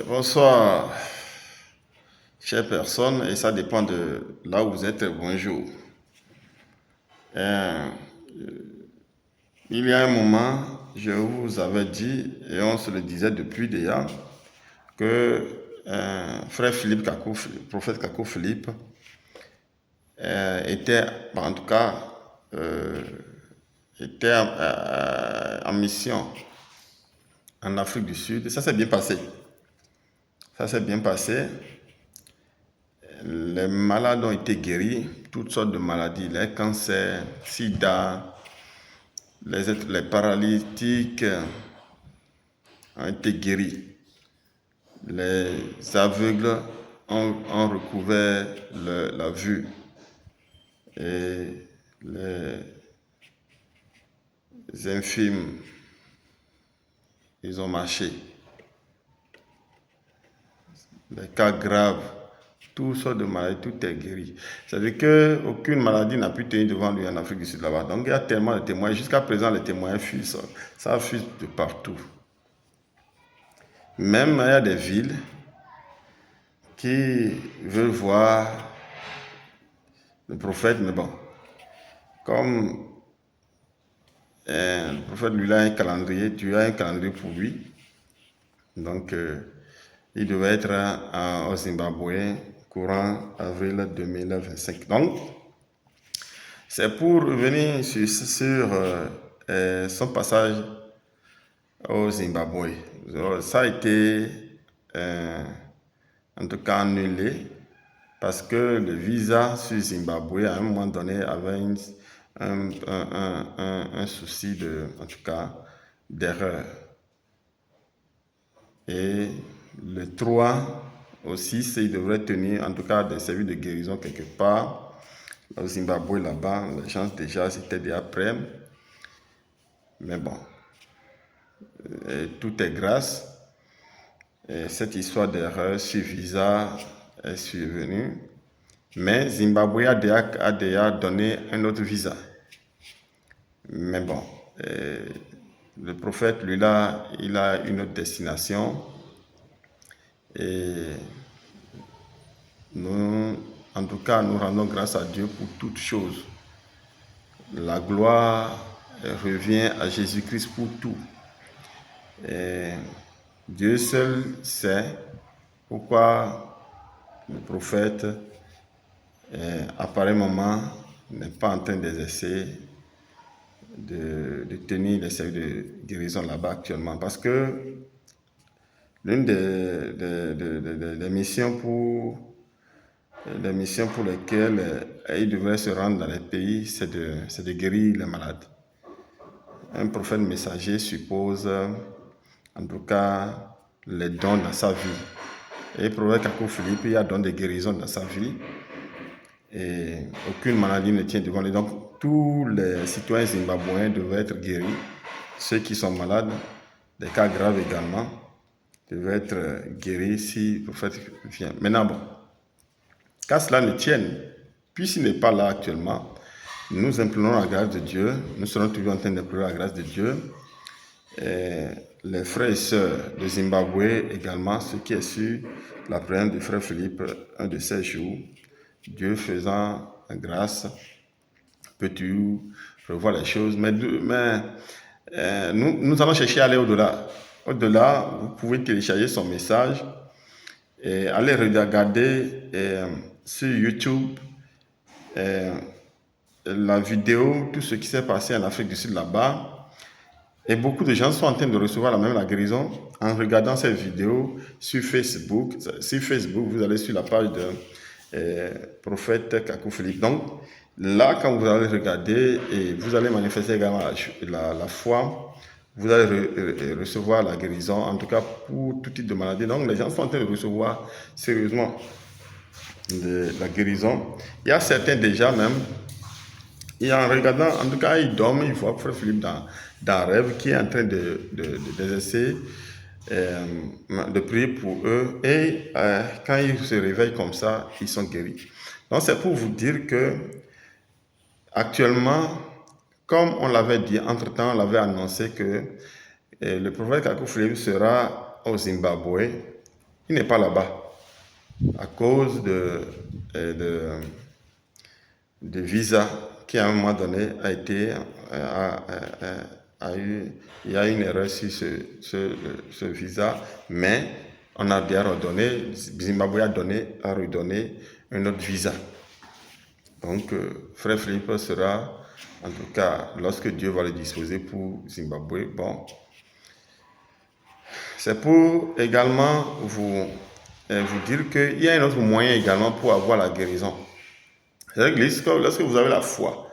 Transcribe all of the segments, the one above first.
Bonsoir, chères personnes, et ça dépend de là où vous êtes. Bonjour. Euh, il y a un moment, je vous avais dit, et on se le disait depuis déjà, que frère Philippe Kakou, prophète Kakou Philippe, était, en tout cas, était en mission en Afrique du Sud. Et ça s'est bien passé. Ça s'est bien passé. Les malades ont été guéris, toutes sortes de maladies, les cancers, sida, les paralytiques ont été guéris. Les aveugles ont recouvert la vue. Et les infirmes, ils ont marché. Les cas graves, toutes sortes de maladies, tout est guéri. C'est-à-dire qu'aucune maladie n'a pu tenir devant lui en Afrique du Sud là-bas. Donc il y a tellement de témoins. Jusqu'à présent, les témoins fuient. Ça fuit de partout. Même il y a des villes qui veulent voir le prophète, mais bon, comme le prophète lui a un calendrier, Dieu a un calendrier pour lui. Donc il devait être au Zimbabwe courant avril 2025. Donc, c'est pour revenir sur son passage au Zimbabwe. Ça a été, en tout cas, annulé parce que le visa sur Zimbabwe, à un moment donné, avait un souci en tout cas, d'erreur. Et le 3 au 6, il devrait tenir, en tout cas, des services de guérison quelque part. Au Zimbabwe, là-bas, les gens déjà, c'était déjà prêts. Mais bon, tout est grâce. Et cette histoire d'erreur sur visa est survenue. Mais Zimbabwe a déjà donné un autre visa. Mais bon, le prophète, lui, là, il a une autre destination. Et nous, en tout cas, nous rendons grâce à Dieu pour toutes choses. La gloire revient à Jésus-Christ pour tout. Et Dieu seul sait pourquoi le prophète, à pareil moment, n'est pas en train d'exercer de tenir les services de guérison là-bas actuellement. Parce que l'une des missions pour lesquelles il devrait se rendre dans les pays, c'est de guérir les malades. Un prophète messager suppose, en tout cas, les dons dans sa vie. Et le prophète Kakou Philippe, il y a don de guérison dans sa vie. Et aucune maladie ne tient devant lui. Donc, tous les citoyens zimbabwéens devraient être guéris. Ceux qui sont malades, des cas graves également, devraient être guéris si le prophète vient. Maintenant, bon, qu'à cela ne tienne, puisqu'il n'est pas là actuellement, nous implorons la grâce de Dieu. Nous serons toujours en train d'implorer la grâce de Dieu. Et les frères et sœurs de Zimbabwe également, ceux qui est sur la prière du frère Philippe, un de ces jours, Dieu faisant grâce, peux-tu revoir les choses. Mais nous allons chercher à aller au-delà. Au-delà, vous pouvez télécharger son message et aller regarder sur YouTube la vidéo, tout ce qui s'est passé en Afrique du Sud là-bas. Et beaucoup de gens sont en train de recevoir la guérison en regardant cette vidéo sur Facebook. Sur Facebook, vous allez sur la page de prophète Kakou Philippe. Donc, là, quand vous allez regarder, et vous allez manifester également la foi, vous allez recevoir la guérison, en tout cas pour tout type de maladie. Donc, les gens sont en train de recevoir sérieusement la guérison. Il y a certains déjà même, et en regardant, en tout cas, ils dorment, ils voient frère Philippe dans un rêve qui est en train d'exercer, de prier pour eux. Et quand ils se réveillent comme ça, ils sont guéris. Donc, c'est pour vous dire que, actuellement, comme on l'avait dit, entre-temps, on l'avait annoncé que le prophète Kakou Philippe sera au Zimbabwe il n'est pas là-bas à cause de visa qui à un moment donné a été il y a une erreur sur ce visa, mais on a bien redonné, Zimbabwe a redonné un autre visa. Donc, Frère Philippe sera, en tout cas, lorsque Dieu va le disposer pour Zimbabwe, bon, c'est pour également vous dire qu'il y a un autre moyen également pour avoir la guérison. C'est l'église, lorsque vous avez la foi,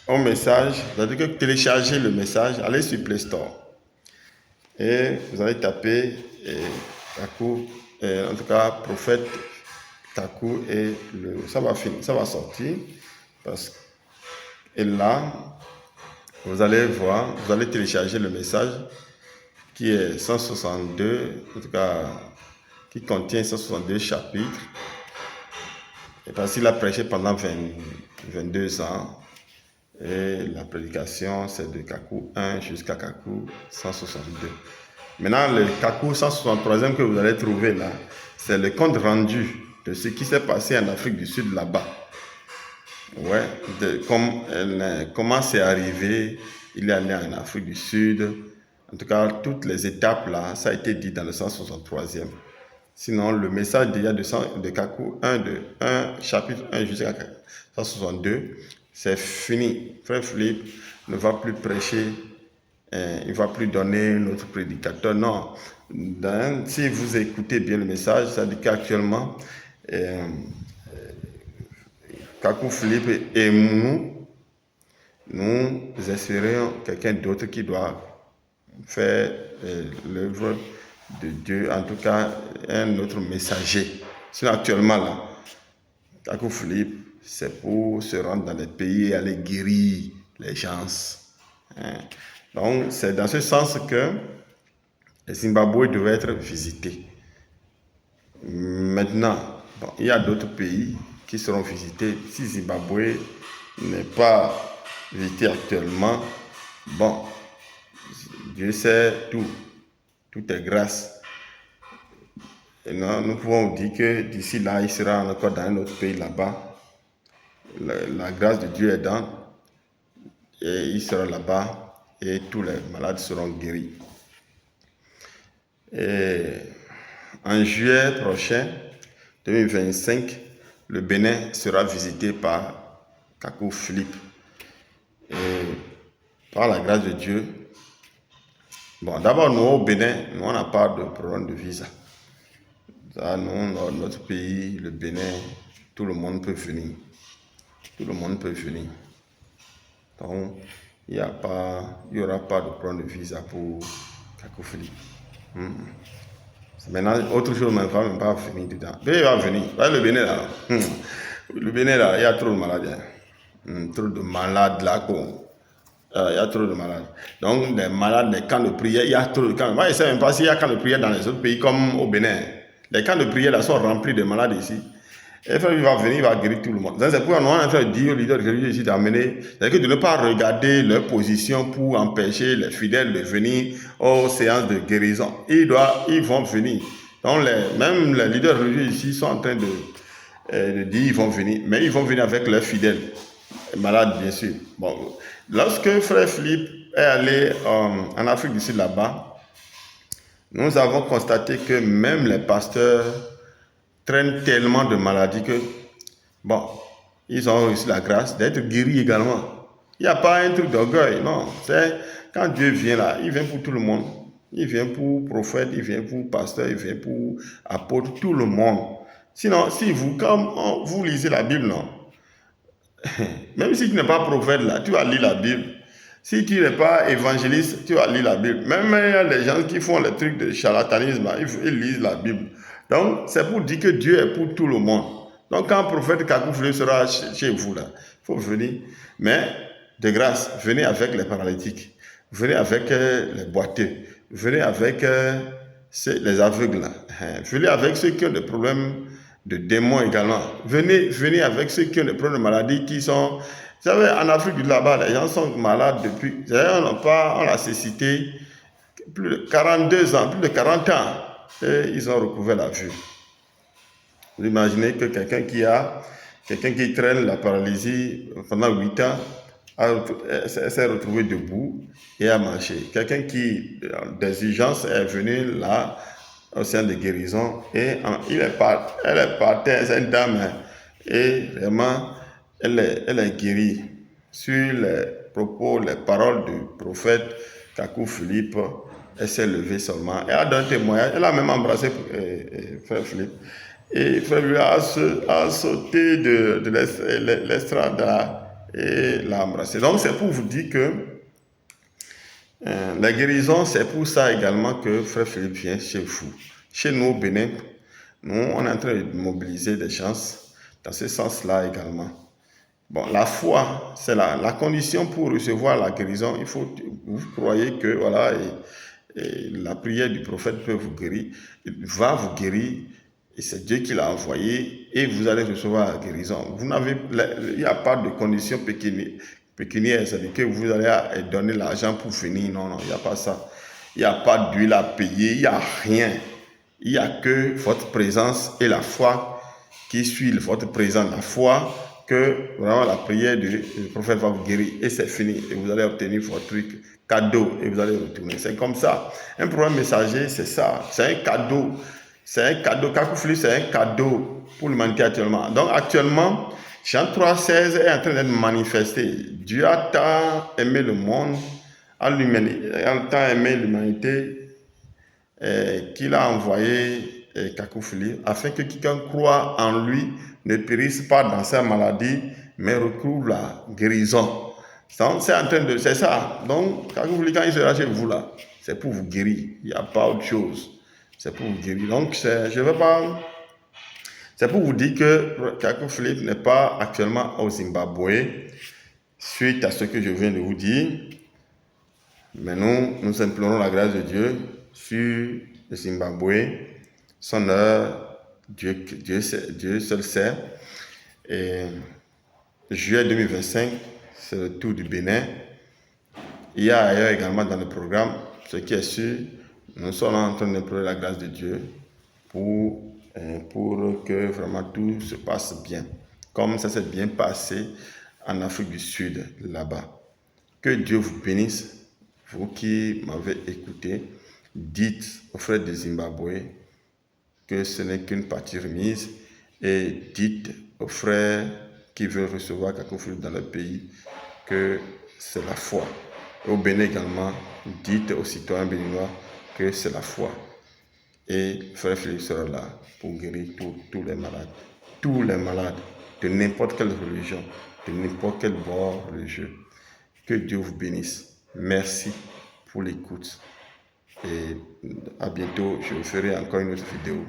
au message, c'est-à-dire que téléchargez le message, allez sur Play Store et vous allez taper Kaku, en tout cas prophète Kaku et ça va finir, ça va sortir et là vous allez voir, vous allez télécharger le message qui est 162, en tout cas qui contient 162 chapitres. Et parce qu'il a prêché pendant 22 ans. Et la prédication, c'est de Kaku 1 jusqu'à Kaku 162. Maintenant, le Kaku 163e que vous allez trouver là, c'est le compte rendu de ce qui s'est passé en Afrique du Sud là-bas. Ouais, comment c'est arrivé, il est allé en Afrique du Sud. En tout cas, toutes les étapes là, ça a été dit dans le 163e. Sinon, le message déjà de Kaku 1 chapitre 1 jusqu'à 162, c'est fini. Frère Philippe ne va plus prêcher, il ne va plus donner notre prédicateur. Non, si vous écoutez bien le message, ça dit qu'actuellement, Kaku Philippe et nous espérons quelqu'un d'autre qui doit faire l'œuvre de Dieu, en tout cas un autre messager. Sinon actuellement là, Kaku Philippe, c'est pour se rendre dans les pays et aller guérir les gens. Donc c'est dans ce sens que le Zimbabwe devait être visité. Maintenant, bon, il y a d'autres pays qui seront visités. Si Zimbabwe n'est pas visité actuellement, bon, Dieu sait tout. Tout est grâce. Et nous pouvons dire que d'ici là, il sera encore dans un autre pays là-bas. La grâce de Dieu est dans. Et il sera là-bas. Et tous les malades seront guéris. Et en juillet prochain, 2025, le Bénin sera visité par Kaku Philippe. Et par la grâce de Dieu, bon, d'abord, nous, au Bénin, nous, on n'a pas de problème de visa. Ça, nous, dans notre pays, le Bénin, tout le monde peut venir. Tout le monde peut venir. Donc, il n'y aura pas de problème de visa pour Kaku Philippe. Maintenant, autre chose, il ne va même pas venir dedans. Mais il va venir. Le Bénin, là. Le Bénin, là, il y a trop de malades. Trop de malades, là, il y a trop de malades. Donc, des malades, des camps de prière, il y a trop de camps. Moi, je ne sais même pas s'il y a camps de prière dans les autres pays comme au Bénin. Les camps de prière là sont remplis de malades ici. Et frère, il va venir, il va guérir tout le monde. C'est pourquoi nous, on est en train de dire aux leaders religieux ici d'amener, c'est-à-dire de ne pas regarder leur position pour empêcher les fidèles de venir aux séances de guérison. Ils vont venir. Donc, même les leaders religieux ici sont en train de dire ils vont venir, mais ils vont venir avec leurs fidèles. Malades, bien sûr. Bon, lorsque frère Philippe est allé en Afrique du Sud là-bas, nous avons constaté que même les pasteurs traînent tellement de maladies que, bon, ils ont reçu la grâce d'être guéris également. Il n'y a pas un truc d'orgueil, non. C'est quand Dieu vient là, il vient pour tout le monde. Il vient pour prophète, il vient pour pasteur, il vient pour apôtre, tout le monde. Sinon, si quand vous lisez la Bible, non, même si tu n'es pas prophète là, tu vas lire la Bible. Si tu n'es pas évangéliste, tu vas lire la Bible. Même il y a les gens qui font les trucs de charlatanisme, ils lisent la Bible. Donc, c'est pour dire que Dieu est pour tout le monde. Donc, quand le prophète Kaku Philippe sera chez vous, là, il faut venir. Mais, de grâce, venez avec les paralytiques. Venez avec les boiteux. Venez avec les aveugles. Là. Venez avec ceux qui ont des problèmes de démons également. Venez avec ceux qui ont des problèmes de maladies qui sont... Vous savez, en Afrique, là-bas, les gens sont malades depuis... On a cécité. plus de 42 ans, plus de 40 ans, et ils ont recouvert la vue. Vous imaginez que quelqu'un qui traîne la paralysie pendant 8 ans, s'est retrouvé debout et a marché. Quelqu'un qui, d'exigence, est venu là, au sein de guérison, et elle est partie, c'est une dame, et vraiment, elle est guérie sur les propos, les paroles du prophète Kakou Philippe. Elle s'est levée seulement. Elle a donné témoignage. Elle a même embrassé frère Philippe. Et frère Philippe a sauté de l'estrade et l'a embrassé. Donc c'est pour vous dire que la guérison, c'est pour ça également que frère Philippe vient chez vous. Chez nous au Bénin, nous, on est en train de mobiliser des chances dans ce sens-là également. Bon, la foi, c'est la condition pour recevoir la guérison. Il faut, vous croyez que voilà, et la prière du prophète peut vous guérir, il va vous guérir, et c'est Dieu qui l'a envoyé, et vous allez recevoir la guérison. Il n'y a pas de condition pécuniaire, c'est-à-dire que vous allez donner l'argent pour finir. Non, non, il n'y a pas ça. Il n'y a pas d'huile à payer, il n'y a rien. Il n'y a que votre présence et la foi qui suit votre présence, la foi que vraiment la prière du prophète va vous guérir et c'est fini. Et vous allez obtenir votre truc, cadeau, et vous allez retourner. C'est comme ça. Un programme messager, c'est ça. C'est un cadeau. C'est un cadeau. Kakou Philippe, c'est un cadeau pour l'humanité actuellement. Donc actuellement, Jean 3,16 est en train d'être manifesté. Dieu a tant aimé le monde, a tant aimé l'humanité, qu'il a envoyé Kakou Philippe afin que quiconque croit en lui ne périsse pas dans sa maladie, mais recouvre la guérison. C'est en train de... C'est ça. Donc, Kakou Philippe, quand il sera chez vous là, c'est pour vous guérir. Il n'y a pas autre chose. C'est pour vous guérir. Donc, je veux pas... C'est pour vous dire que Kakou Philippe n'est pas actuellement au Zimbabwe, suite à ce que je viens de vous dire. Mais nous implorons la grâce de Dieu sur le Zimbabwe. Son heure, Dieu seul sait. Et juillet 2025, c'est le tour du Bénin. Il y a ailleurs également dans le programme, ce qui est sûr, nous sommes en train d'implorer la grâce de Dieu pour que vraiment tout se passe bien, comme ça s'est bien passé en Afrique du Sud, là-bas. Que Dieu vous bénisse. Vous qui m'avez écouté, dites aux frères de Zimbabwe que ce n'est qu'une partie remise et dites aux frères qui veulent recevoir Kakou Philippe dans leur pays que c'est la foi. Au Bénin également, dites aux citoyens béninois que c'est la foi. Et frère Philippe sera là pour guérir tous les malades. Tous les malades de n'importe quelle religion, de n'importe quel bord religieux. Que Dieu vous bénisse. Merci pour l'écoute. Et à bientôt, je ferai encore une autre vidéo.